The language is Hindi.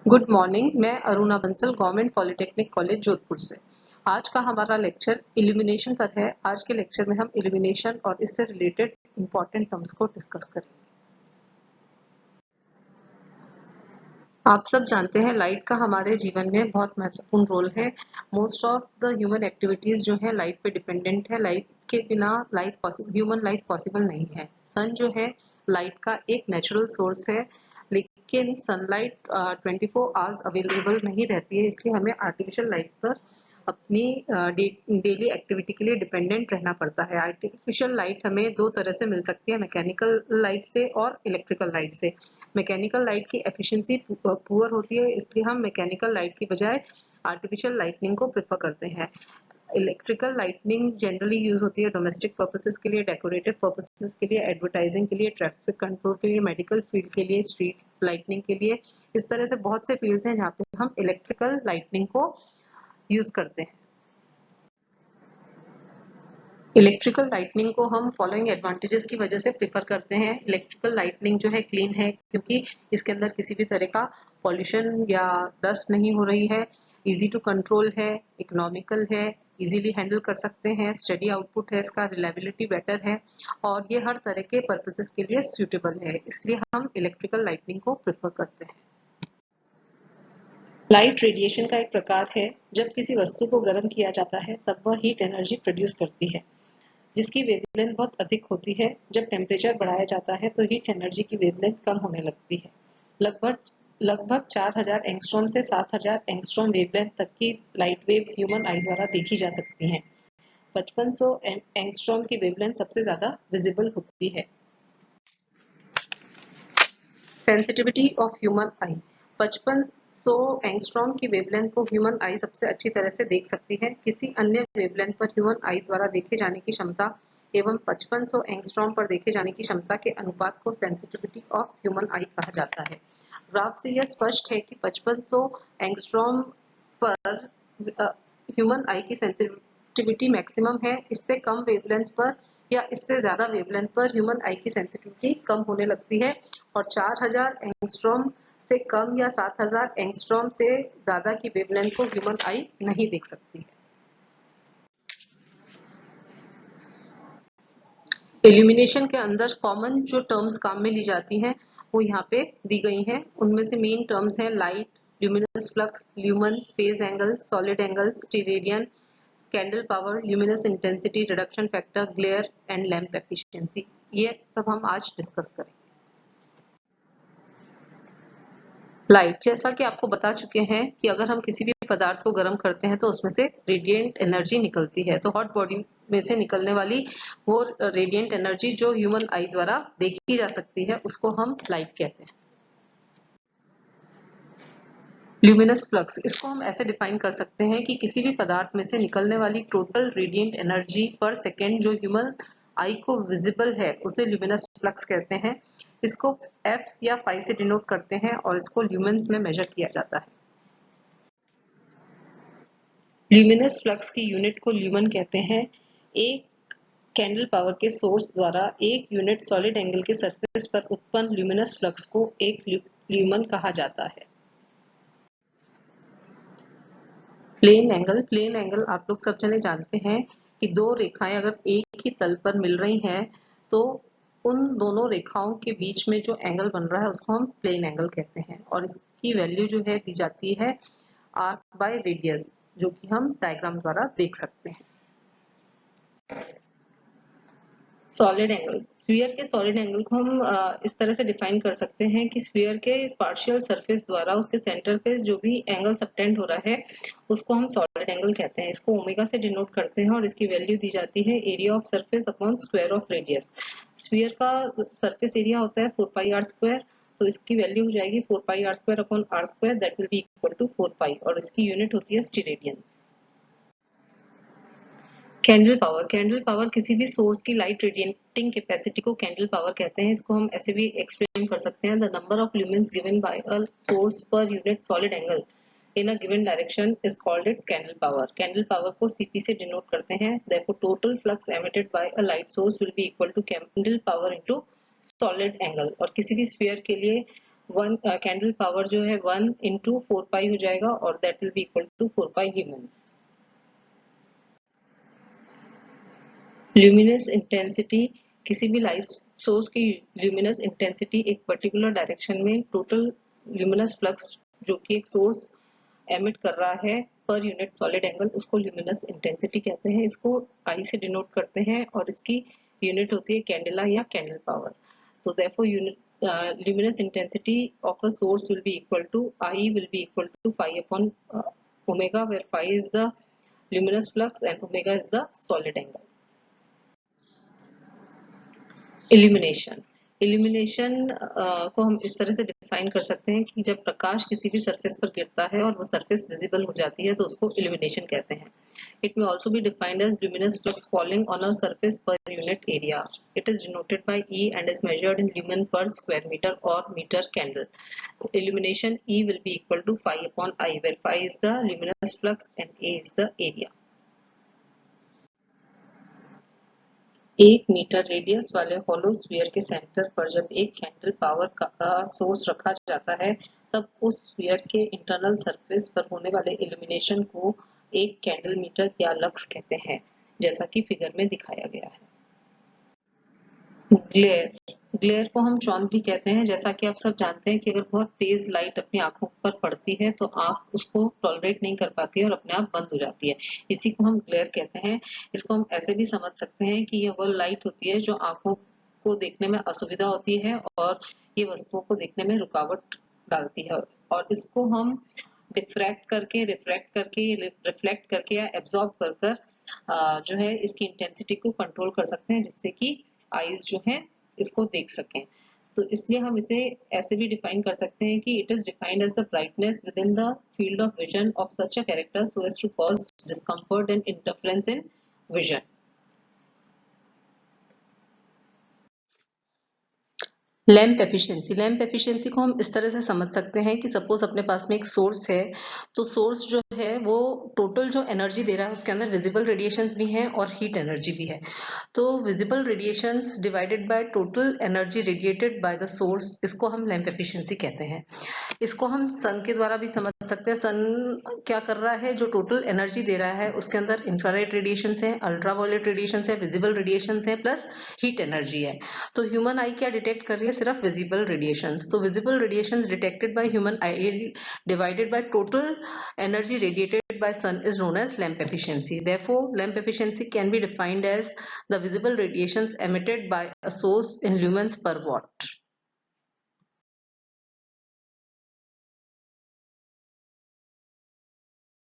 Good morning. मैं Aruna Bansal, government polytechnic college Jodhpur से। आज का हमारा लेक्चर इल्यूमिनेशन पर है। आज के लेक्चर में हम इल्यूमिनेशन और इससे रिलेटेड इंपॉर्टेंट टर्म्स को डिस्कस करेंगे। आप सब जानते हैं लाइट का हमारे जीवन में बहुत महत्वपूर्ण रोल है। Most of the human activities जो है लाइट पे डिपेंडेंट है। लाइट के बिना ह्यूमन लाइफ पॉसिबल नहीं है। सन जो है लाइट का एक नेचुरल सोर्स है, लेकिन सनलाइट 24 आवर्स अवेलेबल नहीं रहती है, इसलिए हमें आर्टिफिशियल लाइट पर अपनी डेली एक्टिविटी के लिए डिपेंडेंट रहना पड़ता है। आर्टिफिशियल लाइट हमें दो तरह से मिल सकती है, मैकेनिकल लाइट से और इलेक्ट्रिकल लाइट से। मैकेनिकल लाइट की एफिशिएंसी पुअर होती है, इसलिए हम मैकेनिकल लाइट की बजाय आर्टिफिशियल लाइटनिंग को प्रेफर करते हैं। इलेक्ट्रिकल लाइटनिंग जनरली यूज होती है डोमेस्टिक पर्पसेस के लिए, डेकोरेटिव पर्पसेस के लिए, एडवर्टाइजिंग के लिए, ट्रैफिक कंट्रोल के लिए, मेडिकल फील्ड के लिए, स्ट्रीट लाइटनिंग के लिए। इस तरह से बहुत से फील्ड्स हैं जहाँ पे हम इलेक्ट्रिकल लाइटनिंग को यूज करते हैं। इलेक्ट्रिकल लाइटनिंग को हम फॉलोइंग एडवांटेजेस की वजह से प्रेफर करते हैं। इलेक्ट्रिकल लाइटनिंग जो है क्लीन है, क्योंकि इसके अंदर किसी भी तरह का पॉल्यूशन या डस्ट नहीं हो रही है। इजी टू कंट्रोल है, इकोनॉमिकल है, इजीली हैंडल कर सकते हैं, स्टडी आउटपुट है, इसका रिलायबिलिटी बेटर है और ये हर तरह के पर्पसेस के लिए सूटेबल है, इसलिए हम इलेक्ट्रिकल लाइटनिंग को प्रेफर करते हैं। लाइट रेडिएशन का एक प्रकार है। जब किसी वस्तु को गर्म किया जाता है तब वह हीट एनर्जी प्रोड्यूस करती है, जिसकी वेवलेंथ बहुत अधिक होती है। जब टेम्परेचर बढ़ाया जाता है तो हीट एनर्जी की वेवलेंथ कम होने लगती है। लगभग लगभग 4000 एंगस्ट्रॉम से 7000 एंगस्ट्रॉम वेवलेंथ तक की लाइट वेव्स ह्यूमन आई द्वारा देखी जा सकती हैं। 5500 एंगस्ट्रॉम की वेवलेंथ सबसे ज्यादा विजिबल होती है। Sensitivity of human I. 5500 angstrom की वेवलेंथ को ह्यूमन आई सबसे अच्छी तरह से देख सकती है। किसी अन्य वेवलेंथ पर ह्यूमन आई द्वारा देखे जाने की क्षमता एवं 5500 एंगस्ट्रॉम पर देखे जाने की क्षमता के अनुपात को सेंसिटिविटी ऑफ ह्यूमन आई कहा जाता है। ग्राफ से यह स्पष्ट है कि 5500 एंगस्ट्रॉम पर ह्यूमन आई की सेंसिटिविटी मैक्सिमम है। इससे कम वेवलेंथ पर या इससे ज्यादा वेवलेंथ पर ह्यूमन आई की सेंसिटिविटी कम होने लगती है और 4000 एंगस्ट्रॉम से कम या 7000 एंगस्ट्रॉम से ज्यादा की वेवलेंथ को ह्यूमन आई नहीं देख सकती है। इल्यूमिनेशन के अंदर कॉमन जो टर्म्स काम में ली जाती हैं वो यहाँ पे दी गई हैं। उनमें से मेन टर्म्स हैं light, luminous flux, lumen, phase angle, solid angle, steradian, candle power, luminous intensity, reduction factor, glare and lamp efficiency. ये सब हम आज डिस्कस करेंगे। लाइट, जैसा कि आपको बता चुके हैं कि अगर हम किसी भी पदार्थ को गर्म करते हैं तो उसमें से रेडिएंट एनर्जी निकलती है। तो हॉट बॉडी में से निकलने वाली वो रेडिएंट एनर्जी जो ह्यूमन आई द्वारा देखी जा सकती है उसको हम लाइट कहते हैं। ल्यूमिनस फ्लक्स, इसको हम ऐसे डिफाइन कर सकते हैं कि किसी भी पदार्थ में से निकलने वाली टोटल रेडिएंट एनर्जी पर सेकेंड जो ह्यूमन आई को विजिबल है उसे ल्यूमिनस फ्लक्स कहते हैं। इसको F या फाई से डिनोट करते हैं और इसको ल्यूमेंस में मेजर किया जाता है। ल्यूमिनस फ्लक्स की यूनिट को ल्यूमन कहते हैं। एक कैंडल पावर के सोर्स द्वारा एक यूनिट सॉलिड एंगल के सरफेस पर उत्पन्न ल्यूमिनस फ्लक्स को एक ल्यूमन कहा जाता है। प्लेन एंगल आप लोग सब जने जानते हैं कि दो रेखाएं अगर एक ही तल पर मिल रही हैं तो उन दोनों रेखाओं के बीच में जो एंगल बन रहा है उसको हम प्लेन एंगल कहते हैं और इसकी वैल्यू जो है दी जाती है आर्क बाय रेडियस, जो कि हम डायग्राम द्वारा देख सकते हैं। सॉलिड एंगल, स्फीयर के सॉलिड एंगल को हम इस तरह से डिफाइन कर सकते हैं कि स्फीयर के पार्शियल सरफेस द्वारा उसके सेंटर पे जो भी एंगल सबटेंड हो रहा है उसको हम सॉलिड एंगल कहते हैं। इसको ओमेगा से डिनोट करते हैं और इसकी वैल्यू दी जाती है area of surface upon square of radius. Sphere का सरफेस एरिया होता है 4 पाई आर स्क्वायर, तो इसकी वैल्यू हो जाएगी 4 pi r square upon r square, that will be equal to 4 pi और इसकी यूनिट होती है स्टेरेडियन। कैंडल पावर किसी भी सोर्स की लाइट रेडिएटिंग कैपेसिटी को कैंडल पावर कहते हैं। इसको हम ऐसे भी एक्सप्लेन कर सकते हैं, the number of lumens given by a source per unit solid angle in a given direction is called its candle power. Candle power को सीपी से डिनोट करते हैं। Therefore total flux emitted by a light source will be equal to candle power into solid angle. और किसी भी स्फीयर के लिए वन कैंडल पावर जो है 1 इंटू 4 पाई हो जाएगा और that will be equal to 4 pi lumens. Luminous intensity, किसी भी लाइट सोर्स की ल्यूमिनस इंटेंसिटी एक पर्टिकुलर डायरेक्शन में टोटल ल्यूमिनस फ्लक्स जो कि एक सोर्स एमिट कर रहा है पर यूनिट सॉलिड एंगल, उसको ल्यूमिनस इंटेंसिटी कहते हैं। इसको आई से डिनोट करते हैं और इसकी यूनिट होती है कैंडेला या कैंडल पावर। तो therefore unit luminous intensity of a source will be equal to I will be equal to phi upon omega, where phi is the luminous flux and omega is the solid angle. Illumination, illumination को हम इस तरह से डिफाइन कर सकते हैं कि जब प्रकाश किसी भी सरफेस पर गिरता है और वो सरफेस विजिबल हो जाती है तो उसको इल्यूमिनेशन कहते हैं। It may also be defined as luminous flux falling on a surface per unit area. It is denoted by E and is measured in lumen per square meter or meter candle. Illumination E will be equal to phi upon I, where phi is the luminous flux and A is the area. 1 metre radius वाले होलो स्फीयर के सेंटर पर जब एक कैंडल पावर का सोर्स रखा जाता है तब उस स्फीयर के इंटरनल सरफेस पर होने वाले इल्यूमिनेशन को 1 कैंडल मीटर या लक्स कहते हैं, जैसा कि फिगर में दिखाया गया है। ग्लेयर, ग्लेयर को हम चौंध भी कहते हैं। जैसा कि आप सब जानते हैं कि अगर बहुत तेज लाइट अपनी आंखों पर पड़ती है तो आंख उसको टॉलरेट नहीं कर पाती है और अपने आप बंद हो जाती है, इसी को हम ग्लेयर कहते हैं। इसको हम ऐसे भी समझ सकते हैं कि यह वह लाइट होती है जो आंखों को देखने में असुविधा होती है और ये वस्तुओं को देखने में रुकावट डालती है, और इसको हम डिफ्रैक्ट करके, रिफ्रैक्ट करके, रिफ्लेक्ट करके या एब्जॉर्ब कर कर जो है इसकी इंटेंसिटी को कंट्रोल कर सकते हैं, जिससे कि आईज जो है इसको देख सकें। तो इसलिए हम इसे ऐसे भी डिफाइन कर सकते हैं कि it is defined as the brightness within the field of vision of such a character so as to cause discomfort and interference in vision. Lamp efficiency, lamp efficiency को हम इस तरह से समझ सकते हैं कि सपोज अपने पास में एक सोर्स है, तो सोर्स जो है वो टोटल जो एनर्जी दे रहा है उसके अंदर विजिबल रेडिएशंस भी हैं और हीट एनर्जी भी है। तो visible radiations divided by total energy radiated by the source, इसको हम लैंप एफिशिएंसी कहते हैं। इसको हम सन के द्वारा भी समझ सकते हैं। सन क्या कर रहा है, जो टोटल एनर्जी दे रहा है उसके अंदर इंफ्रारेड रेडिएशंस है, अल्ट्रावायलेट रेडिएशंस है, विजिबल रेडिएशंस है प्लस हीट एनर्जी है। तो ह्यूमन आई क्या डिटेक्ट कर रही है, सिर्फ विजिबल रेडिएशंस। तो visible radiations detected by human I divided by total energy radiated by sun is known as lamp efficiency. Therefore, lamp efficiency can be defined as the visible radiations emitted by a source in lumens per watt.